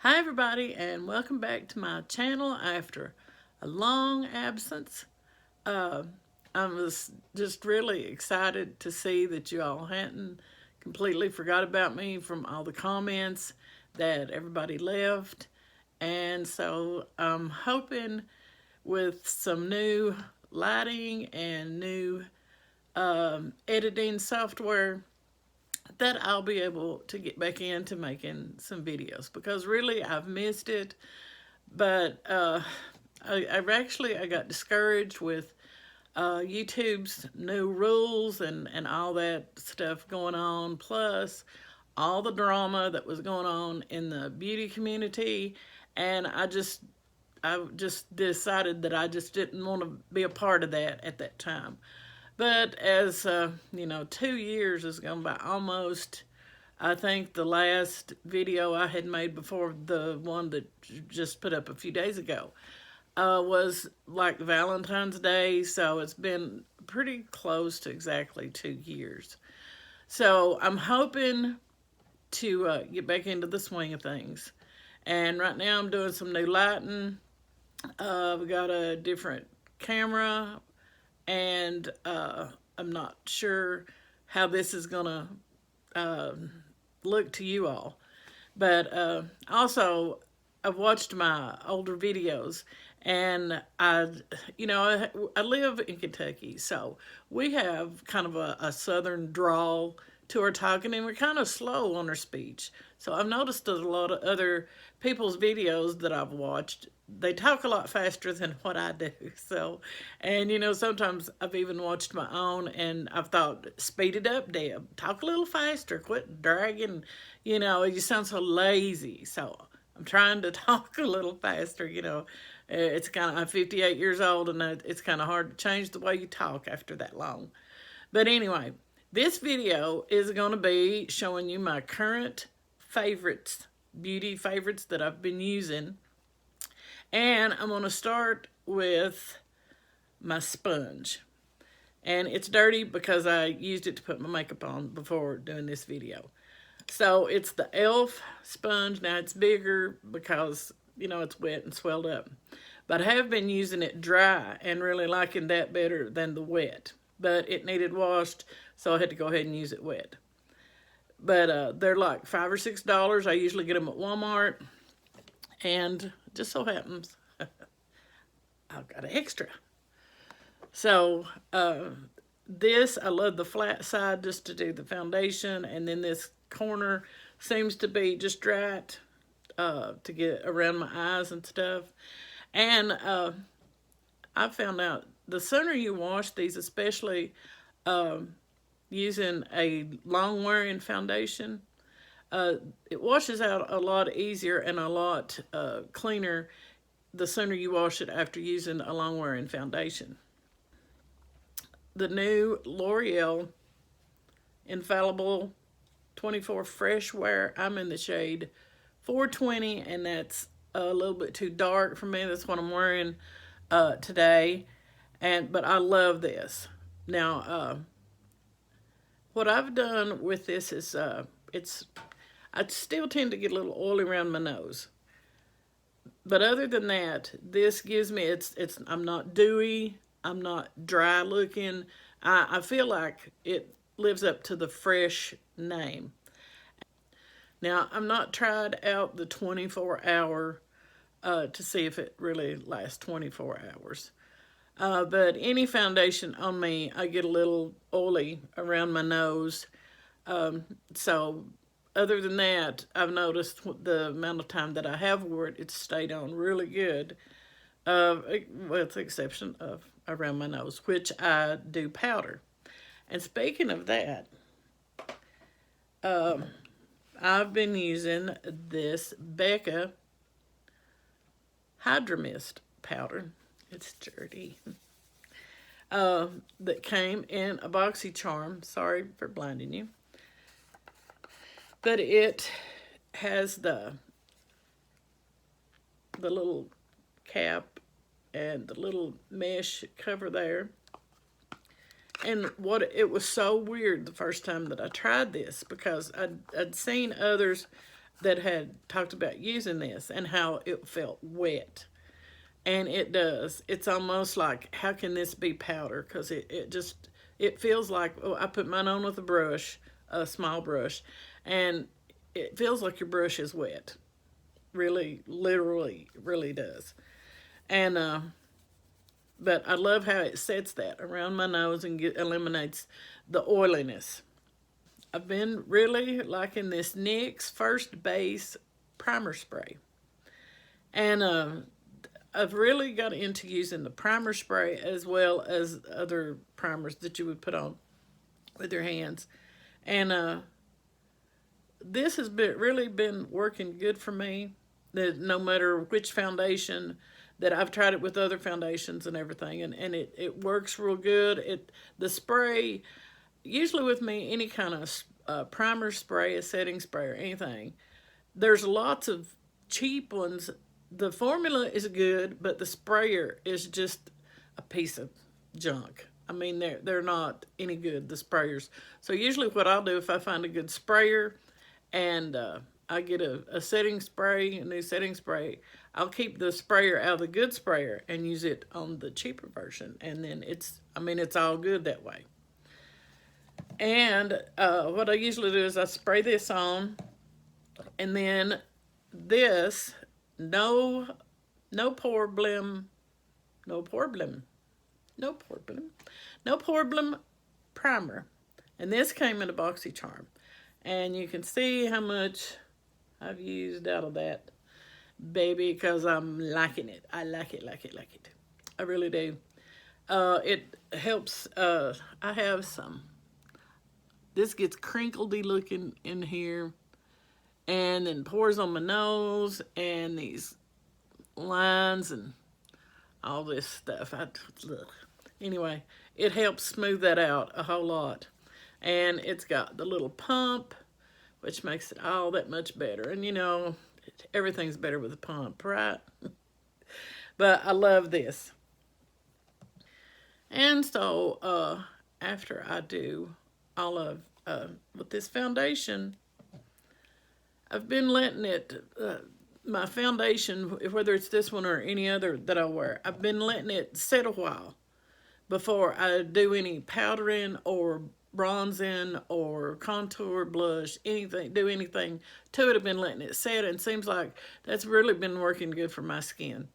Hi everybody, and welcome back to my channel after a long absence. Uh, I was just really excited to see that you all hadn't completely forgot about me from all the comments that everybody left. And so I'm hoping with some new lighting and new editing software that I'll be able to get back into making some videos, because really I've missed it. But I got discouraged with YouTube's new rules and all that stuff going on, plus all the drama that was going on in the beauty community. And I just decided that I just didn't want to be a part of that at that time. But as 2 years has gone by almost. I think the last video I had made before the one that just put up a few days ago was like Valentine's Day, so it's been pretty close to exactly 2 years. So I'm hoping to get back into the swing of things. And right now I'm doing some new lighting. We got a different camera, and I'm not sure how this is gonna look to you all. But also, I've watched my older videos, and I live in Kentucky, so we have kind of a southern drawl to our talking, and we're kind of slow on our speech. So I've noticed that a lot of other people's videos that I've watched, they talk a lot faster than what I do. So, and sometimes I've even watched my own and I've thought, speed it up, Deb. Talk a little faster. Quit dragging. You sound so lazy. So I'm trying to talk a little faster. It's I'm 58 years old, and it's kind of hard to change the way you talk after that long. But anyway, this video is going to be showing you my current favorites, beauty favorites that I've been using. And I'm going to start with my sponge. And it's dirty because I used it to put my makeup on before doing this video. So it's the e.l.f. sponge. Now it's bigger because, it's wet and swelled up. But I have been using it dry and really liking that better than the wet. But it needed washed, so I had to go ahead and use it wet. But they're like $5 or $6. I usually get them at Walmart. And just so happens I've got an extra. So this, I love the flat side just to do the foundation, and then this corner seems to be just right to get around my eyes and stuff. And I found out the sooner you wash these, especially using a long wearing foundation, it washes out a lot easier and a lot cleaner the sooner you wash it after using a long wearing foundation. The new L'Oreal Infallible 24 Fresh Wear, I'm in the shade 420, and that's a little bit too dark for me. That's what I'm wearing today. But I love this. Now, what I've done with this is I still tend to get a little oily around my nose. But other than that, this gives me, I'm not dewy, I'm not dry looking. I feel like it lives up to the fresh name. Now, I've not tried out the 24-hour to see if it really lasts 24 hours. But any foundation on me, I get a little oily around my nose. So other than that, I've noticed the amount of time that I have wore it, it's stayed on really good. With the exception of around my nose, which I do powder. And speaking of that, I've been using this Becca Hydra Mist powder. It's dirty. That came in a BoxyCharm. Sorry for blinding you. But it has the little cap and the little mesh cover there. And it was so weird the first time that I tried this, because I'd seen others that had talked about using this and how it felt wet. And it does. It's almost like, how can this be powder? Because it just, it feels like, oh, I put mine on with a brush, a small brush, and it feels like your brush is wet. Really, literally, really does. And, but I love how it sets that around my nose and eliminates the oiliness. I've been really liking this NYX First Base Primer Spray. And I've really got into using the primer spray as well as other primers that you would put on with your hands. And this has really been working good for me. That no matter which foundation, that I've tried it with other foundations and everything, and it works real good. The spray, usually with me, any kind of primer spray, a setting spray, or anything, there's lots of cheap ones. The formula is good, but the sprayer is just a piece of junk. I mean, they're not any good, the sprayers. So usually what I'll do, if I find a good sprayer and I get a setting spray, a new setting spray, I'll keep the sprayer out of the good sprayer and use it on the cheaper version. And then it's all good that way. And what I usually do is I spray this on, and then this, no Pore Blem, no Pore Blem, no Pore Blem, no Pore Blem primer. And this came in a BoxyCharm. And you can see how much I've used out of that baby, because I'm liking it. I like it, like it, like it. I really do. It helps. I have some. This gets crinkledy looking in here, and then pours on my nose, and these lines and all this stuff. Anyway, it helps smooth that out a whole lot. And it's got the little pump, which makes it all that much better. And you know, everything's better with a pump, right? But I love this. And so after I do all of with this foundation, I've been letting it, my foundation, whether it's this one or any other that I wear, I've been letting it set a while before I do any powdering or bronzing or contour, blush, anything, do anything to it. I've been letting it set, and it seems like that's really been working good for my skin.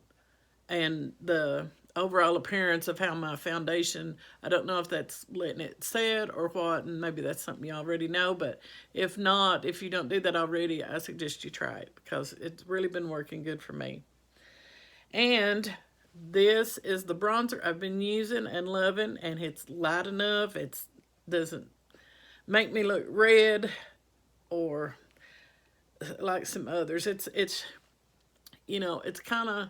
And the overall appearance of how my foundation, I don't know if that's letting it set or what, and maybe that's something you already know, but if not, if you don't do that already, I suggest you try it, because it's really been working good for me. And this is the bronzer I've been using and loving, and it's light enough. It doesn't make me look red or like some others. It's you know, it's kind of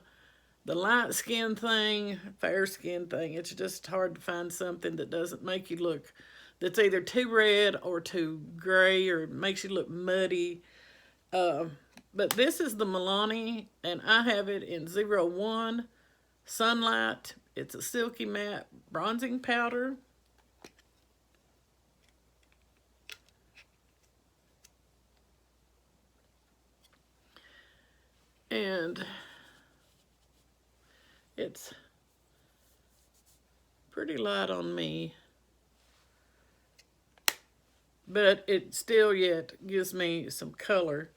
the light skin thing, fair skin thing. It's just hard to find something that doesn't make you look, that's either too red or too gray or makes you look muddy. But this is the Milani, and I have it in 01 Sunlight. It's a silky matte bronzing powder. And it's pretty light on me, but it still yet gives me some color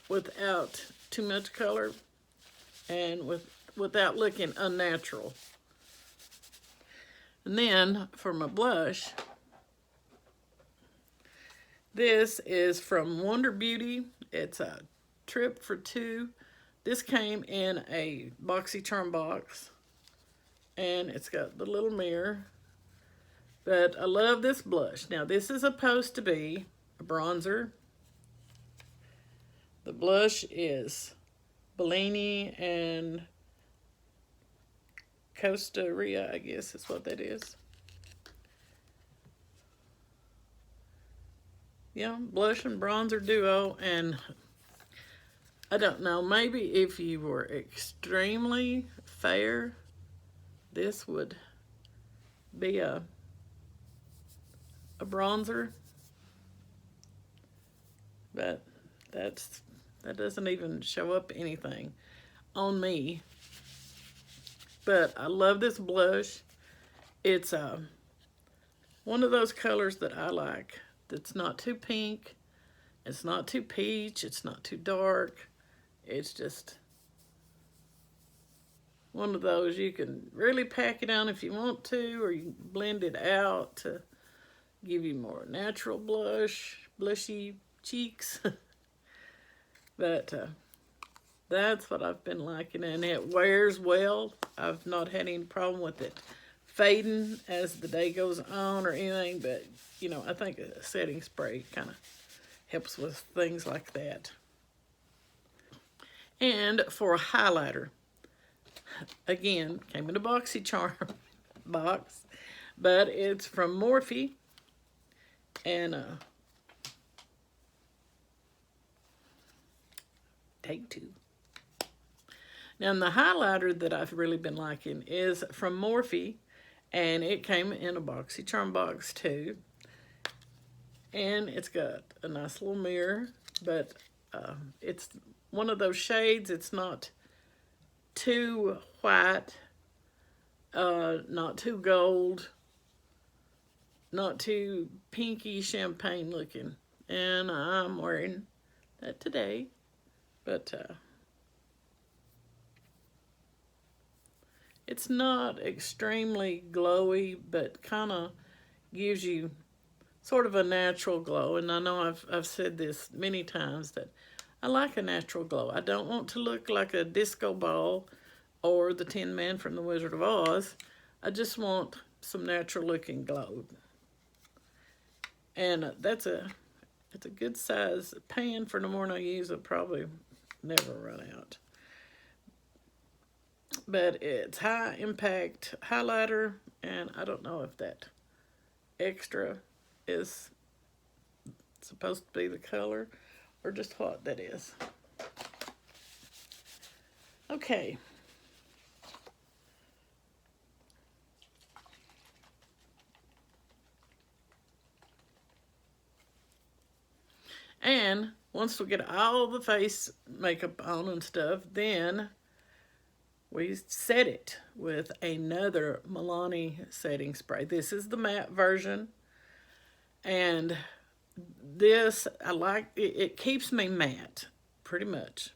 without too much color and without looking unnatural. And then for my blush, this is from Wonder Beauty. It's a trip for two. This came in a BoxyCharm box, and it's got the little mirror. But I love this blush. Now, this is supposed to be a bronzer. The blush is Bellini and Costa Rica, I guess is what that is. Yeah, blush and bronzer duo. And I don't know, maybe if you were extremely fair, this would be a bronzer. But that doesn't even show up anything on me. But I love this blush. It's one of those colors that I like. That's not too pink. It's not too peach. It's not too dark. It's just one of those you can really pack it on if you want to, or you can blend it out to give you more natural blushy cheeks. But that's what I've been liking, and it wears well. I've not had any problem with it fading as the day goes on or anything, but you know, I think a setting spray kind of helps with things like that. And for a highlighter, again, came in a BoxyCharm box, but it's from Morphe, and take two. Now, the highlighter that I've really been liking is from Morphe, and it came in a BoxyCharm box too. And it's got a nice little mirror, but it's one of those shades. It's not too white, not too gold, not too pinky champagne looking. And I'm wearing that today, but it's not extremely glowy, but kind of gives you sort of a natural glow. And I know I've said this many times that I like a natural glow. I don't want to look like a disco ball or the Tin Man from the Wizard of Oz. I just want some natural looking glow. And it's a good size pan. For the more I use, it'll probably never run out. But it's high impact highlighter, and I don't know if that extra is supposed to be the color or just what that is. Okay. And once we get all the face makeup on and stuff, then we set it with another Milani setting spray. This is the matte version. And this, I like, it keeps me matte, pretty much,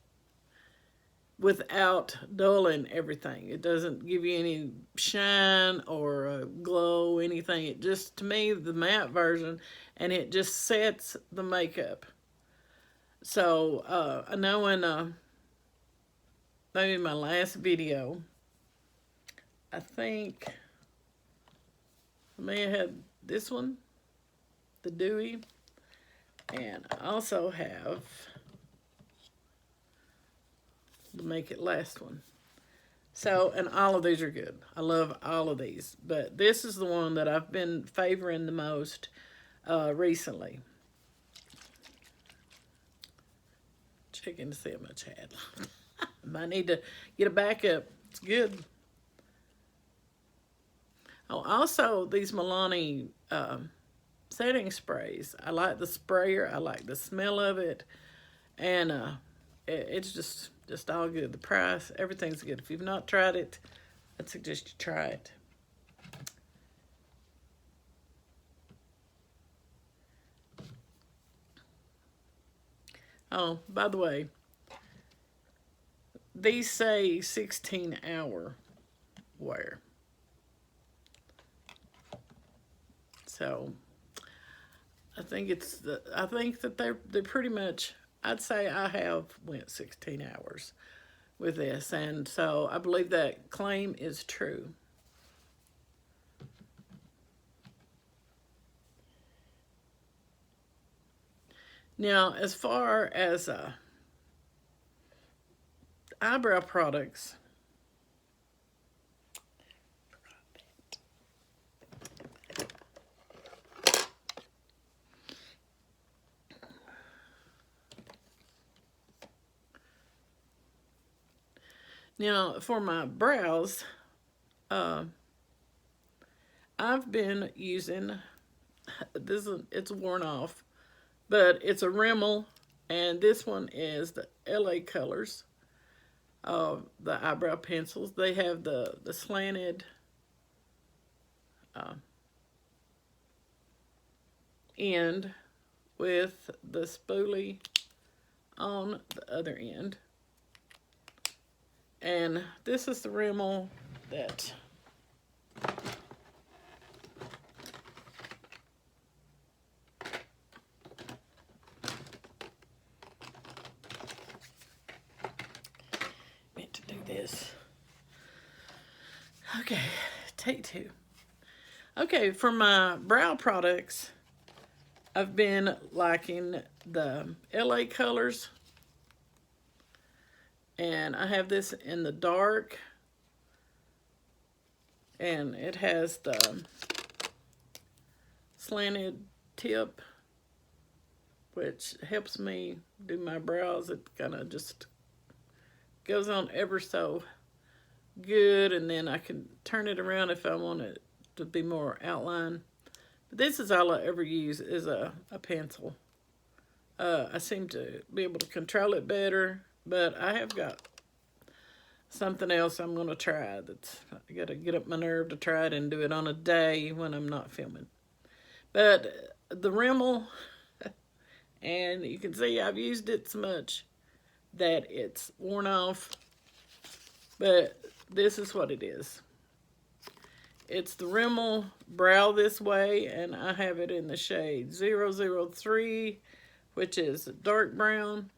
without dulling everything. It doesn't give you any shine or glow, anything. It just, to me, the matte version, and it just sets the makeup. So, I know in maybe my last video, I think I may have had this one, the Dewy, and I also have the Make It Last one. So, and all of these are good. I love all of these, but this is the one that I've been favoring the most recently. Checking to see how much I had. Might need to get a backup. It's good. Oh, also these Milani setting sprays. I like the sprayer. I like the smell of it, and it's just all good. The price, everything's good. If you've not tried it, I'd suggest you try it. Oh, by the way, these say 16-hour wear. So I think that they're pretty much, I'd say I have went 16 hours with this, and so I believe that claim is true. Now, as far as eyebrow products, now for my brows, I've been using this. It's worn off, but it's a Rimmel And this one is the LA Colors, the eyebrow pencils. They have the slanted end with the spoolie on the other end. And this is the Rimmel that meant to do this. Okay, take two. Okay, for my brow products, I've been liking the LA Colors. And I have this in the dark. And it has the slanted tip, which helps me do my brows. It kind of just goes on ever so good. And then I can turn it around if I want it to be more outline. But this is all I ever use is a pencil. I seem to be able to control it better, but I have got something else I'm going to try. I got to get up my nerve to try it and do it on a day when I'm not filming. But the Rimmel, and you can see I've used it so much that it's worn off, but this is what it is. It's the Rimmel Brow This Way, and I have it in the shade 003, which is dark brown.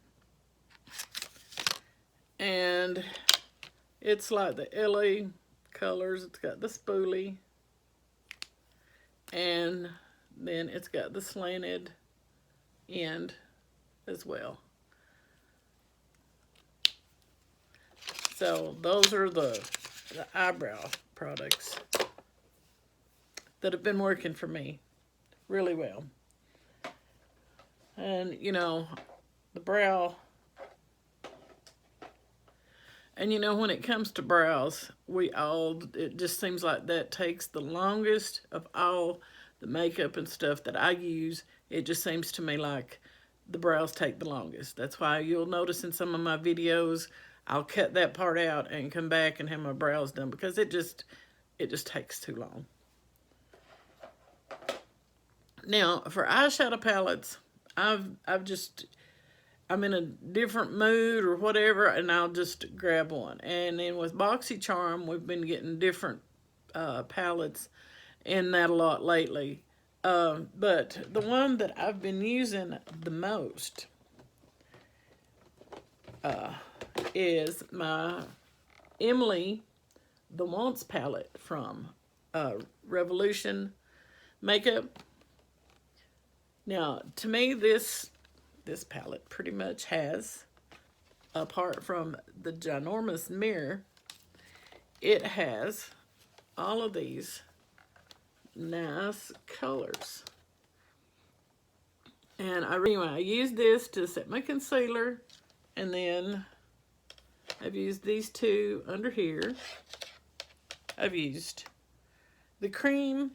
And it's like the LA Colors. It's got the spoolie. And then it's got the slanted end as well. So those are the eyebrow products that have been working for me really well. And, you know, the brow. And, you know, when it comes to brows, it just seems like that takes the longest of all the makeup and stuff that I use. It just seems to me like the brows take the longest. That's why you'll notice in some of my videos, I'll cut that part out and come back and have my brows done because it just takes too long. Now, for eyeshadow palettes, I'm in a different mood or whatever, and I'll just grab one. And then with BoxyCharm, we've been getting different palettes in that a lot lately. But the one that I've been using the most is my Emily the Wants palette from Revolution Makeup. Now, to me, this palette pretty much has, apart from the ginormous mirror, it has all of these nice colors. And I use this to set my concealer, and then I've used these two under here. I've used the Cream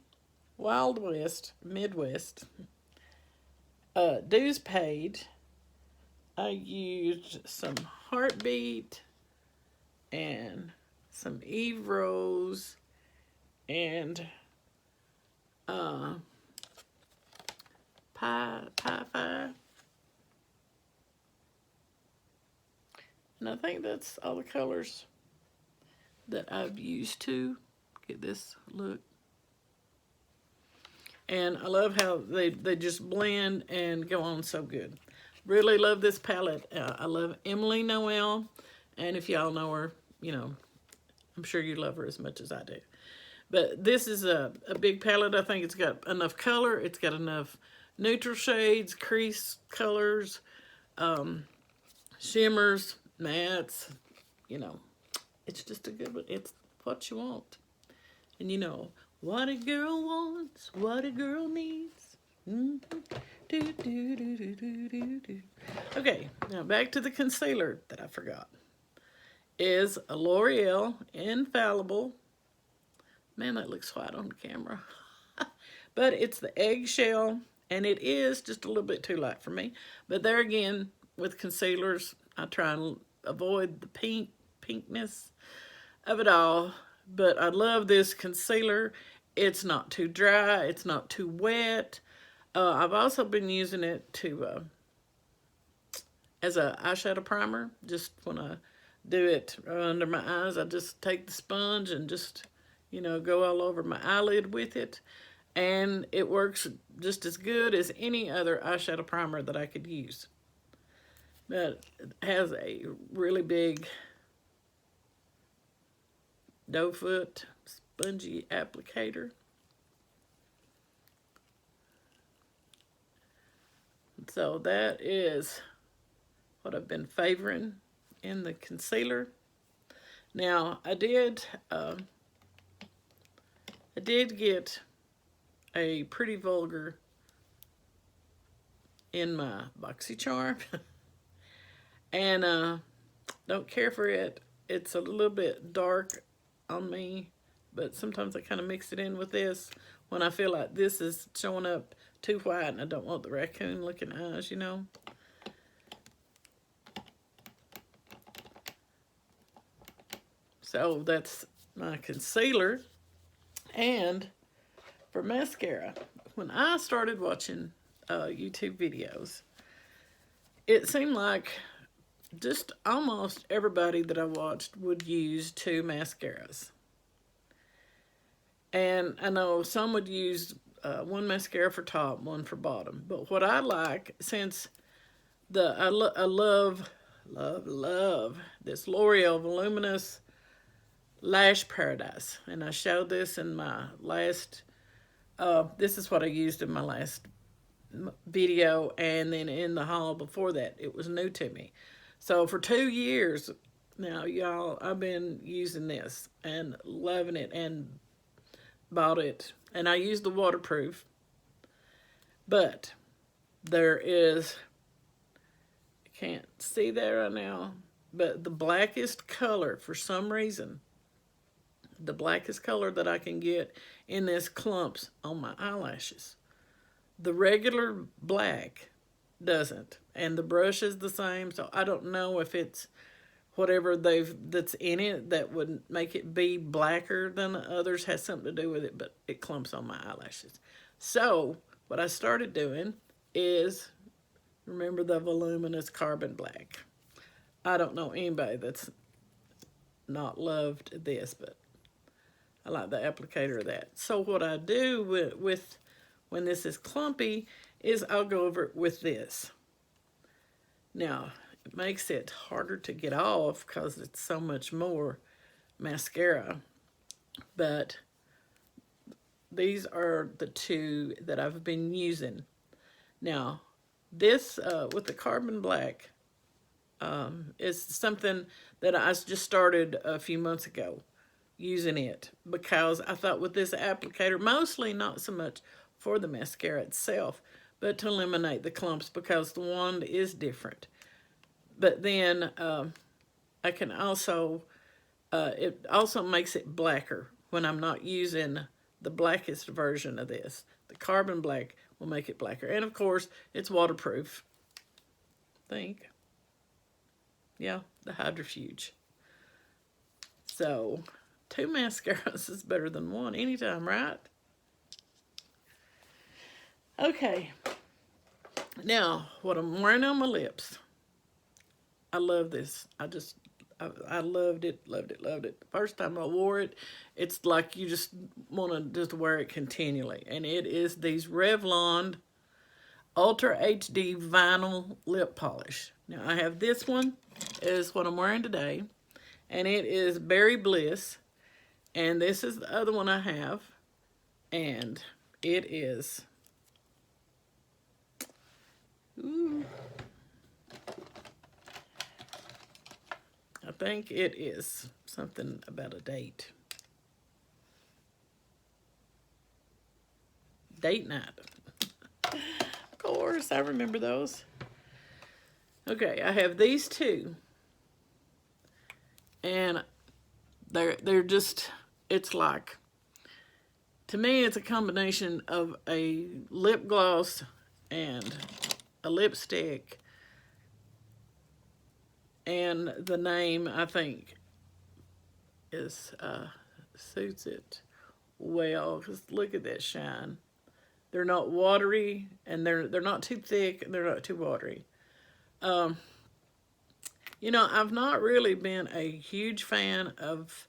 Wild West Midwest Dues Paid. I used some Heartbeat and some Eve Rose and Pie. And I think that's all the colors that I've used to get this look. And I love how they just blend and go on so good. Really love this palette. I love Emilynoel. And if y'all know her, you know, I'm sure you love her as much as I do. But this is a big palette. I think it's got enough color. It's got enough neutral shades, crease colors, shimmers, mattes. You know, it's just a good one. It's what you want. And you know, what a girl wants, what a girl needs. Okay, now back to the concealer that I forgot. Is a L'Oreal Infallible. Man, that looks white on the camera. But it's the eggshell, and it is just a little bit too light for me. But there again, with concealers. I try and avoid the pinkness of it all. But I love this concealer. It's not too dry. It's not too wet. I've also been using it to as a eyeshadow primer. Just when I do it under my eyes, I just take the sponge and just, you know, go all over my eyelid with it. And it works just as good as any other eyeshadow primer that I could use. But it has a really big doe foot spongy applicator. So that is what I've been favoring in the concealer. Now I did get a Pretty Vulgar in my BoxyCharm, and don't care for it. It's a little bit dark on me, but sometimes I kind of mix it in with this when I feel like this is showing up too white and I don't want the raccoon looking eyes, you know. So that's my concealer. And for mascara, when I started watching YouTube videos, it seemed like just almost everybody that I watched would use two mascaras. And I know some would use one mascara for top, one for bottom. But what I like, since I love this L'Oreal Voluminous Lash Paradise. And I showed this in my last, this is what I used in my last video, and then in the haul before that. It was new to me. So for 2 years now, y'all, I've been using this and loving it, and bought it. And I use the waterproof. But there is, I can't see that right now, but the blackest color, for some reason, the blackest color that I can get in this clumps on my eyelashes. The regular black doesn't, and the brush is the same, so I don't know if it's whatever that's in it that would make it be blacker than the others has something to do with it, but it clumps on my eyelashes. So what I started doing is, remember the voluminous carbon black. I don't know anybody that's not loved this, but I like the applicator of that. So what I do with when this is clumpy is I'll go over it with this. Now, it makes it harder to get off because it's so much more mascara. But these are the two that I've been using. Now, this with the carbon black is something that I just started a few months ago using it, because I thought with this applicator, mostly not so much for the mascara itself, but to eliminate the clumps, because the wand is different. But then I can also, it also makes it blacker when I'm not using the blackest version of this. The carbon black will make it blacker. And of course, it's waterproof. I think. Yeah, the Hydra. So, 2 mascaras is better than 1 anytime, right? Okay. Now, what I'm wearing on my lips. I love this. I loved it. The first time I wore it, it's like you just want to just wear it continually. And it is these Revlon Ultra HD Vinyl Lip Polish. Now, I have this one, is what I'm wearing today. And it is Berry Bliss. And this is the other one I have. And it is... Ooh. I think it is something about a date. Date night. Of course, I remember those. Okay, I have these two. And they're just, it's like, to me, it's a combination of a lip gloss and a lipstick And the name, I think, is suits it well, because look at that shine. They're not watery, and they're not too thick, and they're not too watery. You know, I've not really been a huge fan of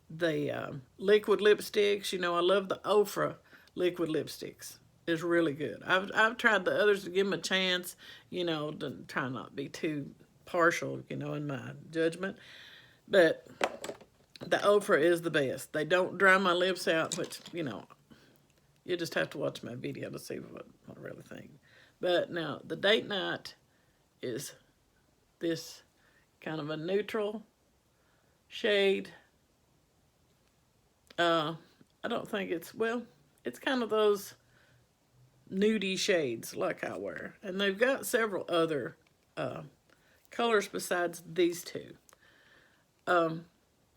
the liquid lipsticks. You know, I love the Ofra liquid lipsticks. It's really good. I've tried the others to give them a chance, you know, to try not to be too partial, you know, in my judgment. But the Ofra is the best. They don't dry my lips out, which, you know, you just have to watch my video to see what I really think. But now, the date night is this kind of a neutral shade. I don't think it's, well, it's kind of those nudie shades like I wear. And they've got several other colors besides these two.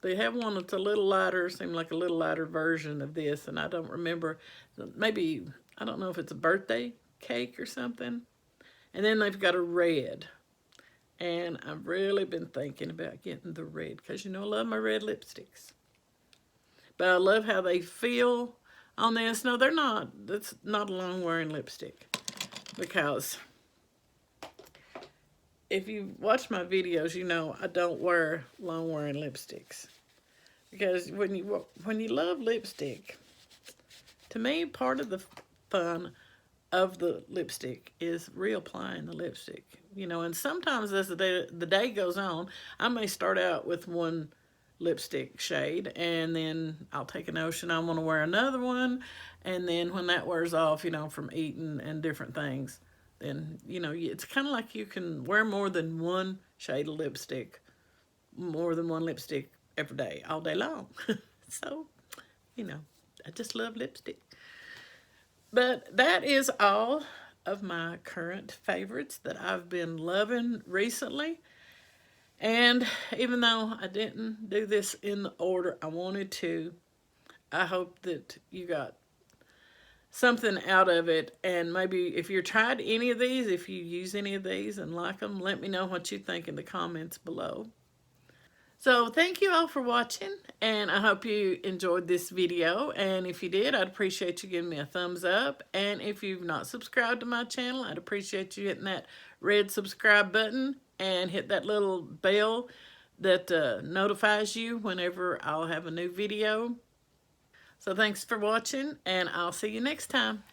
They have one that's a little lighter, seemed like a little lighter version of this, and I don't remember, maybe, I don't know if it's a birthday cake or something. And then they've got a red. And I've really been thinking about getting the red, because you know I love my red lipsticks. But I love how they feel on this. No, they're not, that's not a long-wearing lipstick, because if you watch my videos, you know I don't wear long-wearing lipsticks. Because when you love lipstick, to me, part of the fun of the lipstick is reapplying the lipstick. You know, and sometimes as the day goes on, I may start out with one lipstick shade, and then I'll take a notion I want to wear another one, and then when that wears off, you know, from eating and different things, then, you know, it's kind of like you can wear more than one shade of lipstick, more than one lipstick every day, all day long. So, you know, I just love lipstick. But that is all of my current favorites that I've been loving recently. And even though I didn't do this in the order I wanted to, I hope that you got something out of it. And maybe if you've tried any of these, if you use any of these and like them, let me know what you think in the comments below. So thank you all for watching, and I hope you enjoyed this video. And if you did, I'd appreciate you giving me a thumbs up. And if you've not subscribed to my channel, I'd appreciate you hitting that red subscribe button and hit that little bell that notifies you whenever I'll have a new video. So thanks for watching, and I'll see you next time.